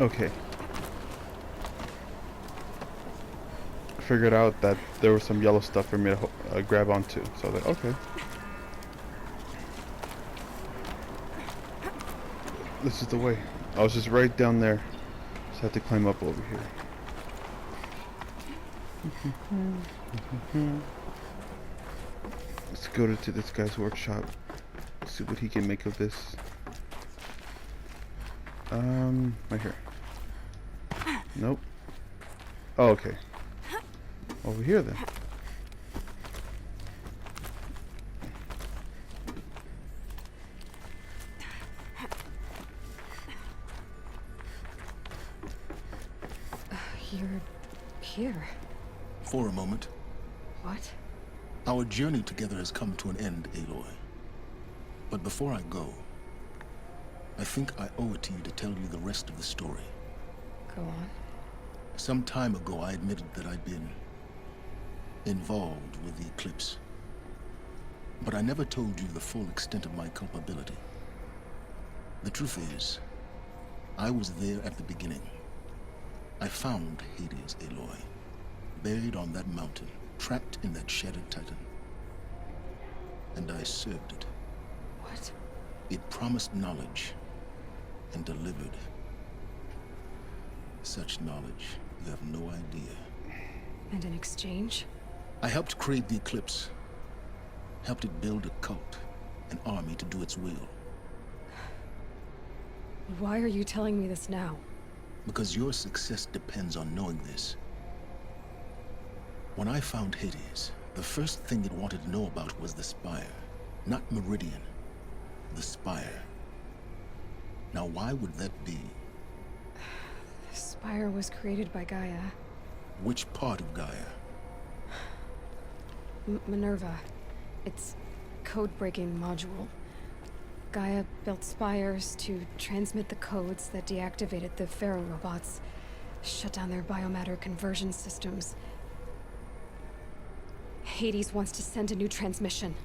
Okay. Figured out that there was some yellow stuff for me to grab onto. So I was like, okay. This is the way. I was just right down there. Just had to climb up over here. Let's go to this guy's workshop. See what he can make of this. Right here. Nope. Oh, okay. Over here then. You're here. For a moment. What? Our journey together has come to an end, Aloy. But before I go, I think I owe it to you to tell you the rest of the story. Go on. Some time ago, I admitted that I'd been involved with the eclipse. But I never told you the full extent of my culpability. The truth is, I was there at the beginning. I found Hades, Aloy, buried on that mountain, trapped in that shattered titan. And I served it. What? It promised knowledge and delivered. Such knowledge, you have no idea. And in exchange? I helped create the eclipse. Helped it build a cult, an army to do its will. Why are you telling me this now? Because your success depends on knowing this. When I found Hades, the first thing it wanted to know about was the Spire. Not Meridian. The Spire. Now why would that be? The Spire was created by Gaia. Which part of Gaia? Minerva. It's code-breaking module. Gaia built spires to transmit the codes that deactivated the Pharaoh robots, shut down their biomatter conversion systems. Hades wants to send a new transmission.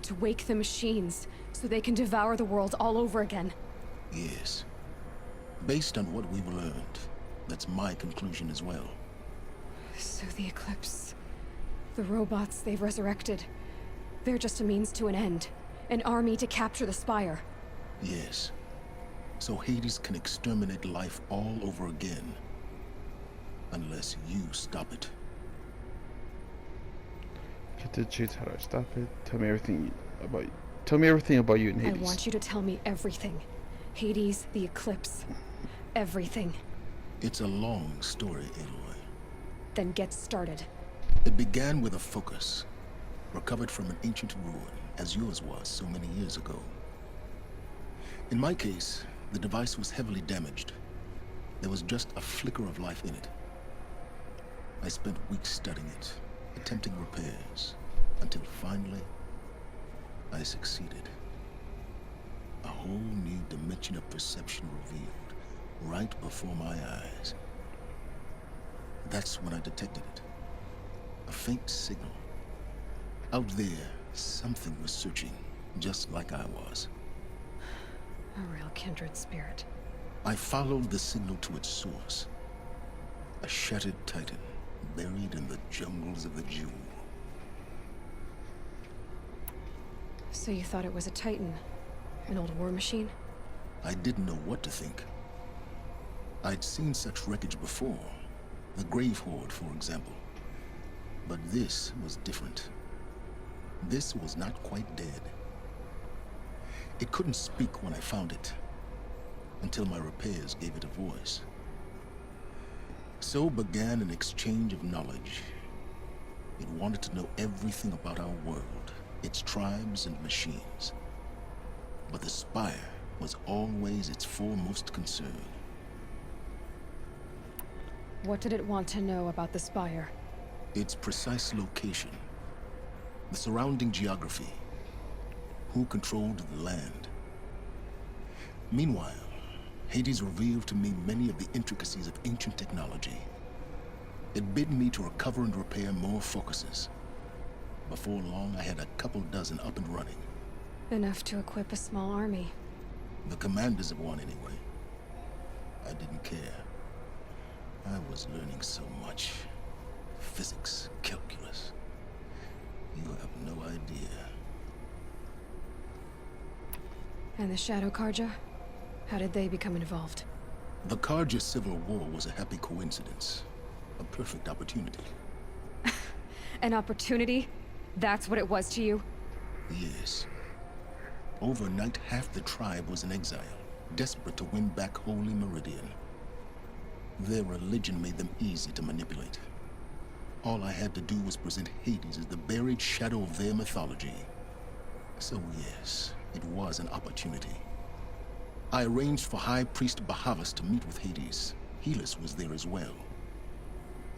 To wake the machines, so they can devour the world all over again. Yes. Based on what we've learned, that's my conclusion as well. So the Eclipse... the robots they've resurrected... they're just a means to an end. An army to capture the Spire. Yes. So Hades can exterminate life all over again. Unless you stop it. Get the cheats, how do I stop it? Tell me everything about you. Tell me everything about you and Hades. I want you to tell me everything. Hades, the Eclipse. Everything. It's a long story, Aloy. Then get started. It began with a focus. Recovered from an ancient ruin, as yours was so many years ago. In my case, the device was heavily damaged. There was just a flicker of life in it. I spent weeks studying it, attempting repairs, until finally, I succeeded. A whole new dimension of perception revealed, right before my eyes. That's when I detected it. A faint signal. Out there, something was searching, just like I was. A real kindred spirit. I followed the signal to its source. A shattered titan, buried in the jungles of the Jewel. So you thought it was a Titan? An old war machine? I didn't know what to think. I'd seen such wreckage before. The Grave Horde, for example. But this was different. This was not quite dead. It couldn't speak when I found it, until my repairs gave it a voice. So began an exchange of knowledge. It wanted to know everything about our world, its tribes and machines. But the Spire was always its foremost concern. What did it want to know about the Spire? Its precise location. The surrounding geography. Who controlled the land. Meanwhile, Hades revealed to me many of the intricacies of ancient technology. It bid me to recover and repair more focuses. Before long, I had a couple dozen up and running. Enough to equip a small army. The commanders of one, anyway. I didn't care. I was learning so much. Physics, calculus. You have no idea. And the Shadow Karja? How did they become involved? The Karja Civil War was a happy coincidence. A perfect opportunity. An opportunity? That's what it was to you? Yes. Overnight, half the tribe was in exile, desperate to win back Holy Meridian. Their religion made them easy to manipulate. All I had to do was present Hades as the buried shadow of their mythology. So yes, it was an opportunity. I arranged for High Priest Bahavas to meet with Hades. Helis was there as well.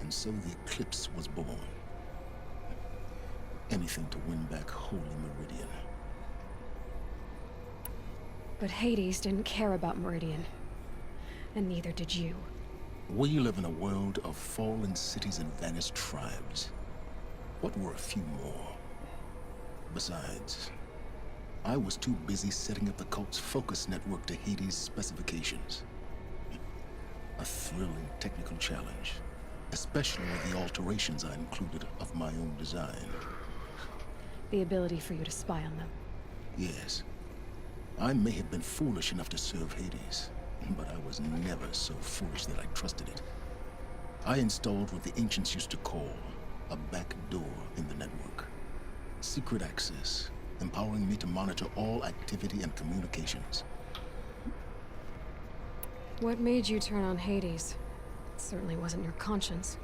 And so the eclipse was born. Anything to win back Holy Meridian. But Hades didn't care about Meridian. And neither did you. We live in a world of fallen cities and vanished tribes. What were a few more? Besides, I was too busy setting up the cult's focus network to Hades' specifications. A thrilling technical challenge, especially with the alterations I included of my own design. The ability for you to spy on them. Yes. I may have been foolish enough to serve Hades, but I was never so foolish that I trusted it. I installed what the ancients used to call a back door in the network. Secret access, empowering me to monitor all activity and communications. What made you turn on Hades? It certainly wasn't your conscience.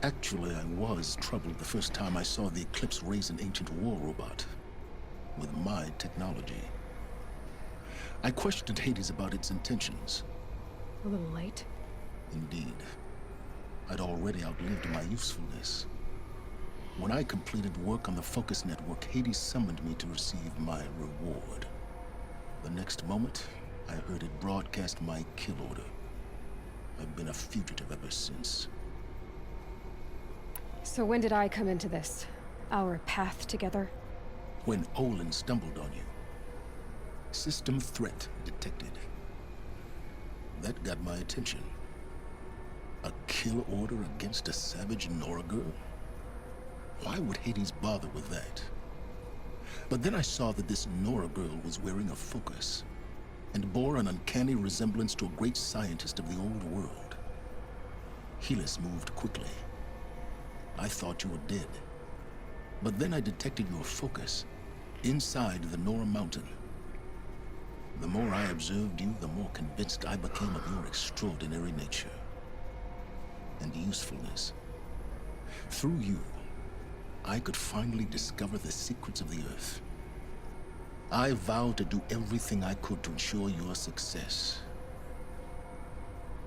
Actually, I was troubled the first time I saw the Eclipse raise an ancient war robot. With my technology. I questioned Hades about its intentions. A little late. Indeed. I'd already outlived my usefulness. When I completed work on the Focus Network, Hades summoned me to receive my reward. The next moment, I heard it broadcast my kill order. I've been a fugitive ever since. So when did I come into this? Our path together? When Olin stumbled on you. System threat detected. That got my attention. A kill order against a savage Nora girl? Why would Hades bother with that? But then I saw that this Nora girl was wearing a focus, and bore an uncanny resemblance to a great scientist of the old world. Helis moved quickly. I thought you were dead. But then I detected your focus inside the Nora mountain. The more I observed you, the more convinced I became of your extraordinary nature and usefulness. Through you, I could finally discover the secrets of the Earth. I vowed to do everything I could to ensure your success.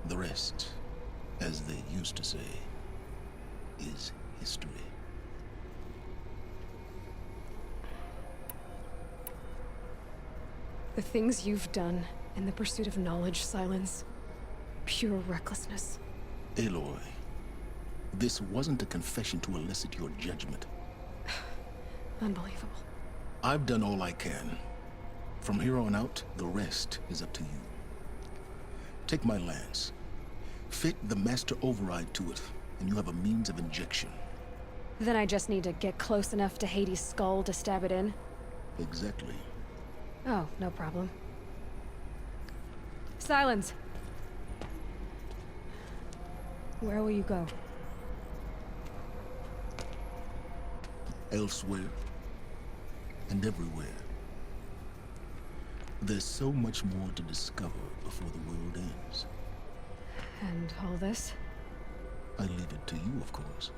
The rest, as they used to say, is history. The things you've done in the pursuit of knowledge, Silence. Pure recklessness. Aloy, this wasn't a confession to elicit your judgment. Unbelievable. I've done all I can. From here on out, the rest is up to you. Take my lance. Fit the master override to it, and you have a means of injection. Then I just need to get close enough to Hades' skull to stab it in? Exactly. Oh, no problem. Silence! Where will you go? Elsewhere. And everywhere. There's so much more to discover before the world ends. And all this? I leave it to you, of course.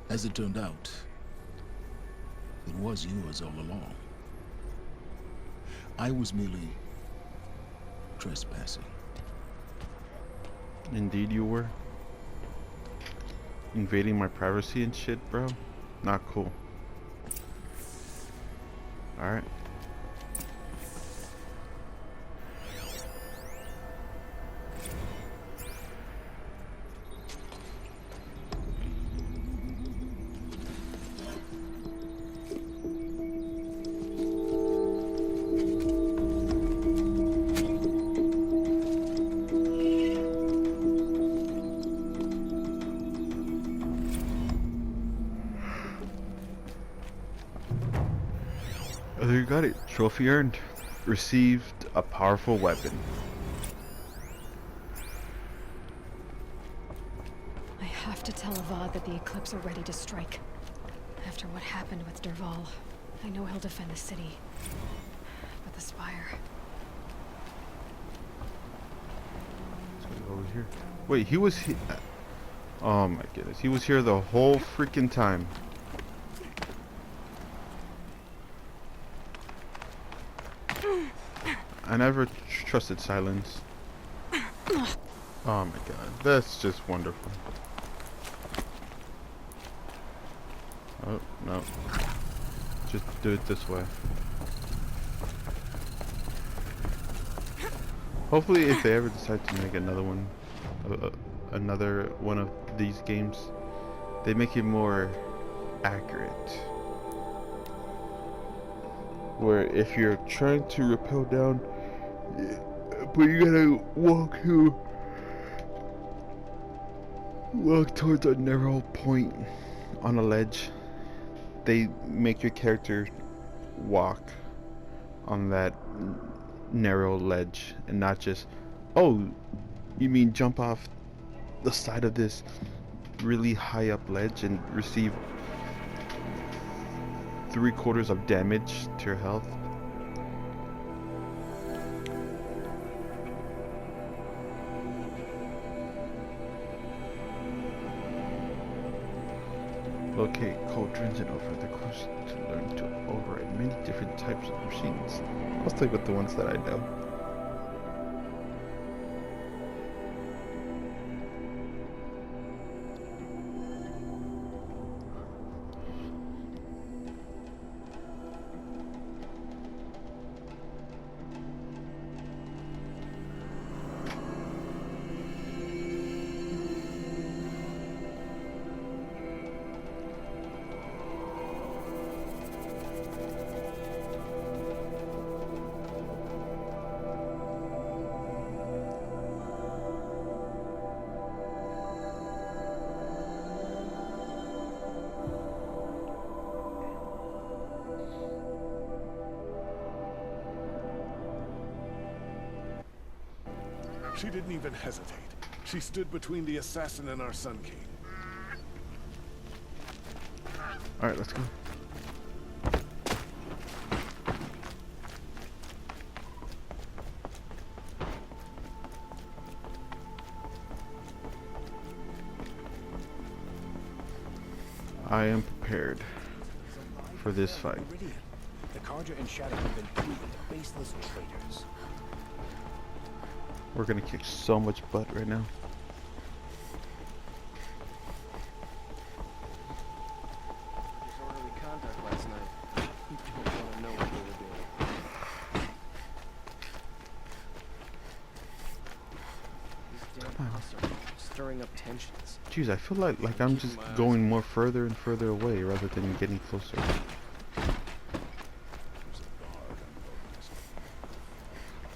As it turned out, it was yours all along. I was merely trespassing. Indeed you were. Invading my privacy and shit, bro. Not cool. Alright. Alrighty, trophy earned. Received a powerful weapon. I have to tell Avad that the Eclipse are ready to strike. After what happened with Derval, I know he'll defend the city. But the Spire... Over here. Wait, he was here. Oh my goodness, he was here the whole freaking time. I never trusted silence. Oh my god, that's just wonderful. Oh, no. Just do it this way. Hopefully, if they ever decide to make another one, another one of these games, they make it more accurate. Where if you're trying to rappel down, but you gotta walk towards a narrow point on a ledge, they make your character walk on that narrow ledge and not just, oh, you mean jump off the side of this really high up ledge and receive 3/4 of damage to your health. Locate cauldrons and over the course to learn to override many different types of machines. I'll stick with the ones that I know. She didn't even hesitate. She stood between the assassin and our Sun King. Alright, let's go. I am prepared for this fight. The Carja and Shadow have been proven baseless traitors. We're gonna kick so much butt right now. Disorderly conduct last night. You don't want to know what they were doing. These damn cops are stirring up tensions. Jeez, I feel like I'm just going more further and further away rather than getting closer.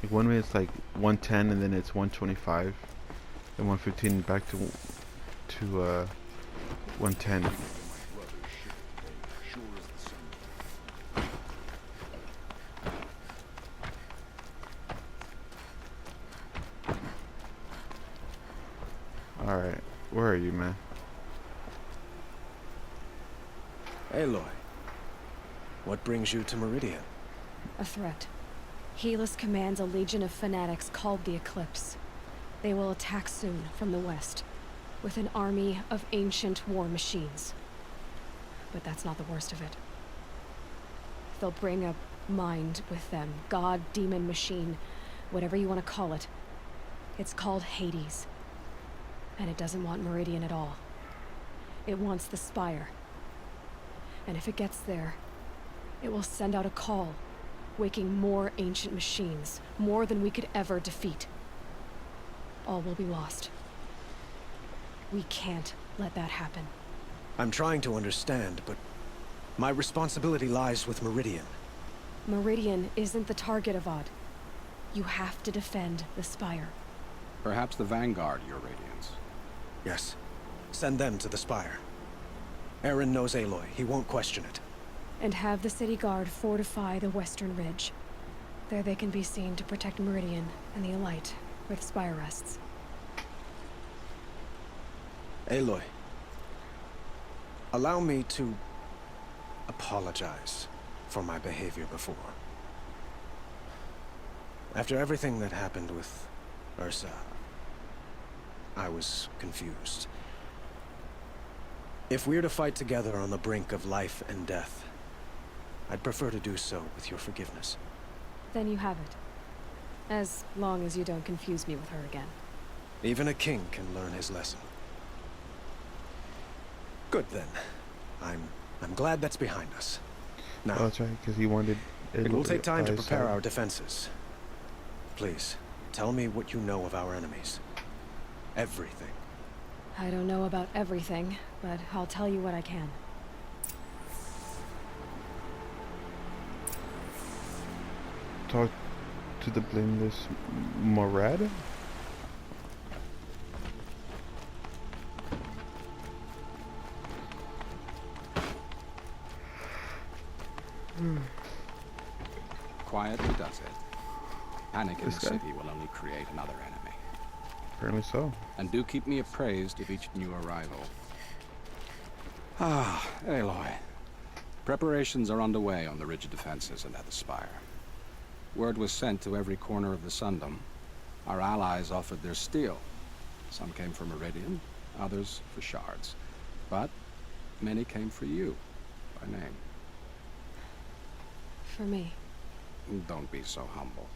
Like 1 minute it's like 110 and then it's 125 and 115 back to 110. Alright, where are you, man? Aloy, what brings you to Meridian? A threat. Helis commands a legion of fanatics called the Eclipse. They will attack soon from the west, with an army of ancient war machines. But that's not the worst of it. They'll bring a mind with them, god, demon, machine, whatever you want to call it. It's called Hades. And it doesn't want Meridian at all. It wants the Spire. And if it gets there, it will send out a call, waking more ancient machines, more than we could ever defeat. All will be lost. We can't let that happen. I'm trying to understand, but my responsibility lies with Meridian. Meridian isn't the target, Avad. You have to defend the Spire. Perhaps the Vanguard, Your Radiance. Yes. Send them to the Spire. Aaron knows Aloy. He won't question it. and have the city guard fortify the western ridge. There they can be seen to protect Meridian and the Elite, where the spire rests. Aloy, allow me to apologize for my behavior before. After everything that happened with Ursa, I was confused. If we're to fight together on the brink of life and death, I'd prefer to do so with your forgiveness. Then you have it. As long as you don't confuse me with her again. Even a king can learn his lesson. Good then. I'm glad that's behind us. Now, Oh, that's right, because he wanted. it will take time to Aloy's prepare side. our defenses. Please, tell me what you know of our enemies. Everything. I don't know about everything, but I'll tell you what I can. Talk to the blameless Morad? Quietly does it. Panic in This the guy? city will only create another enemy. Apparently so. And do keep me appraised of each new arrival. Ah, Aloy. Preparations are underway on the ridge defenses and at the spire. Word was sent to every corner of the Sundom. Our allies offered their steel. Some came for Meridian, others for shards. But many came for you, by name. For me. Don't be so humble.